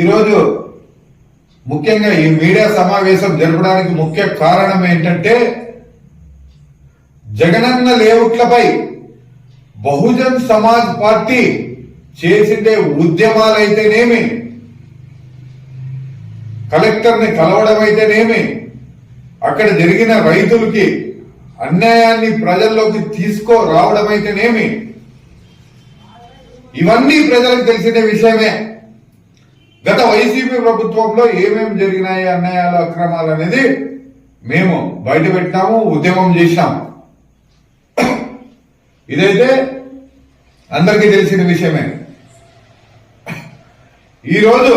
ఈరోజు ముఖ్యంగా ఈ మీడియా సమావేశం జరపడానికి ముఖ్య కారణం ఏంటంటే జగనన్న లేఅవుట్లపై బహుజన్ సమాజ్ పార్టీ చేసిండే ఉద్యమాలైతేనేమి, కలెక్టర్ని కలవడం అయితేనేమి, అక్కడ జరిగిన రైతులకి అన్యాయాన్ని ప్రజల్లోకి తీసుకురావడం అయితేనేమి, ఇవన్నీ ప్రజలకు తెలిసిన విషయమే. గత వైసీపీ ప్రభుత్వంలో ఏమేమి జరిగినాయి అన్యాయాలు అక్రమాలు అనేది మేము బయట పెట్టినాము, ఉద్యమం చేశాం. ఇదైతే అందరికీ తెలిసిన విషయమే. ఈరోజు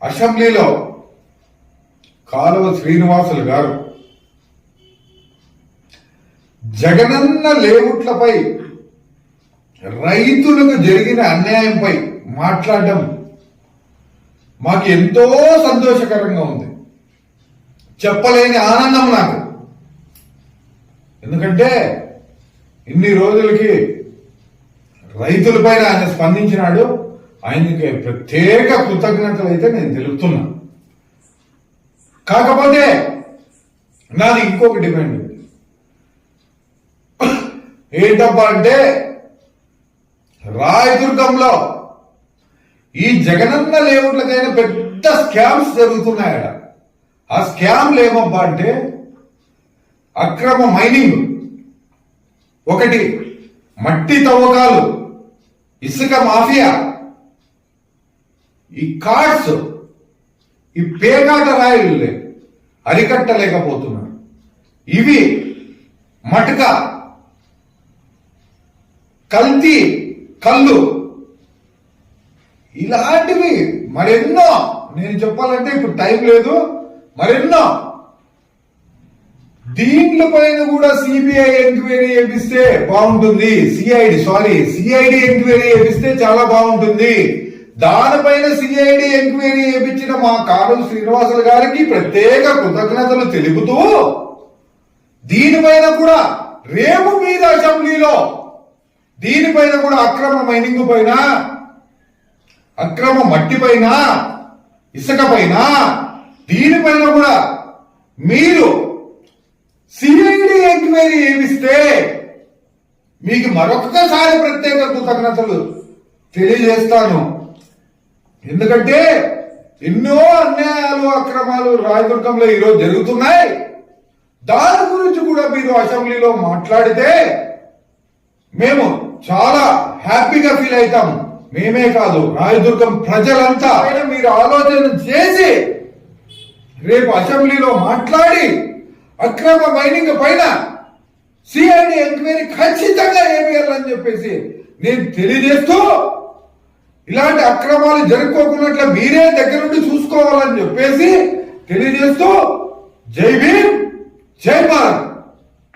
అసెంబ్లీలో కాలువ శ్రీనివాసులు గారు జగనన్న లేఅవుట్లపై రైతులకు జరిగిన అన్యాయంపై మాట్లాడడం మాకు ఎంతో సంతోషకరంగా ఉంది. చెప్పలేని ఆనందం నాకు. ఎందుకంటే ఇన్ని రోజులకి రైతులపైన ఆయన స్పందించినాడు. ఆయనకి ప్రత్యేక కృతజ్ఞతలు అయితే నేను తెలుపుతున్నా. కాకపోతే నాది ఇంకొక డిమాండ్ ఏంటబ్బా అంటే, రాయదుర్గంలో ఈ జగనన్న లేఅవుట్లకైనా పెద్ద స్కామ్స్ జరుగుతున్నాయట. ఆ స్కామ్లు ఏమబ్బా అంటే, అక్రమ మైనింగ్ ఒకటి, మట్టి తవ్వకాలు, ఇసుక మాఫియా, ఈ కార్డ్స్, ఈ పేకాట రాయిలు అరికట్టలేకపోతున్నారు. ఇవి మటక, కల్తీ కళ్ళు, ఇలాంటివి మరెన్నో. నేను చెప్పాలంటే ఇప్పుడు టైం లేదు, మరెన్నో. దీంట్లపైన కూడా సిబిఐ ఎంక్వైరీ చేపిస్తే బాగుంటుంది. సిఐడి ఎంక్వైరీ చేపిస్తే చాలా బాగుంటుంది. దానిపైన సిఐడి ఎంక్వైరీ చేపించిన మా కాలువ శ్రీనివాసులు గారికి ప్రత్యేక కృతజ్ఞతలు తెలుపుతూ, దీనిపైన కూడా రేపు మీద అసెంబ్లీలో దీనిపైన కూడా అక్రమ మైనింగ్ పైన, అక్రమ మట్టి పైన, ఇసుక పైన, దీనిపైన కూడా మీరు సిఐడి ఎంక్వైరీ చేపిస్తే మీకు మరొకసారి ప్రత్యేక కృతజ్ఞతలు తెలియజేస్తాను. ఎందుకంటే ఎన్నో అన్యాయాలు అక్రమాలు రాయదుర్గంలో ఈరోజు జరుగుతున్నాయి. దాని గురించి కూడా మీరు అసెంబ్లీలో మాట్లాడితే మేము చాలా హ్యాపీగా ఫీల్ అవుతాము. మేమే కాదు, రాయదుర్గం ప్రజలంతా మీరు ఆలోచన చేసి రేపు అసెంబ్లీలో మాట్లాడి అక్రమ మైనింగ్ పైన సిఐడి ఎంక్వైరీ ఖచ్చితంగా ఏమేయాలని చెప్పేసి నేను తెలియజేస్తూ, ఇలాంటి అక్రమాలు జరుపుకోకున్నట్లు మీరే దగ్గరుండి చూసుకోవాలని చెప్పేసి తెలియజేస్తూ, జై భీమ్, జై భారత్.